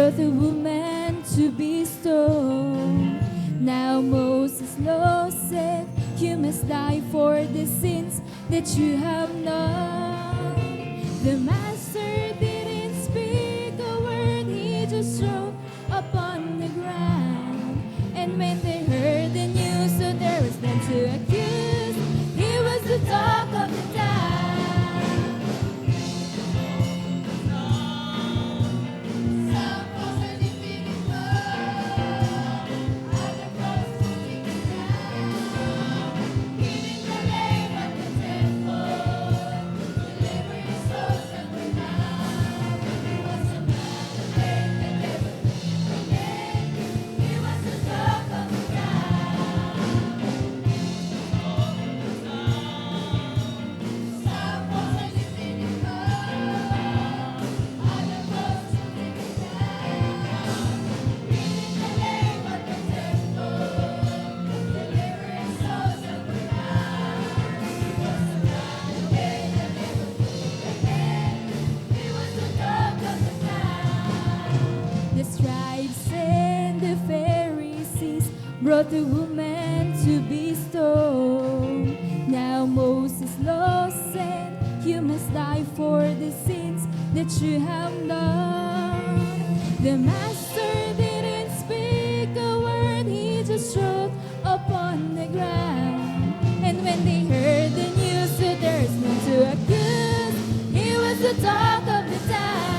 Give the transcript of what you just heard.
brought a woman to be stoned. Now Moses' law said, you must die for the sins that you have known. The master didn't speak a word, he just wrote upon the ground. And when they heard the news, so there was none to accuse. He was the talk of the town. The scribes and the Pharisees brought the woman to be stoned. Now Moses' law said, you must die for the sins that you have done. The master didn't speak a word, he just wrote upon the ground. And when they heard the news, so there's none to accuse. He was the talk of the town.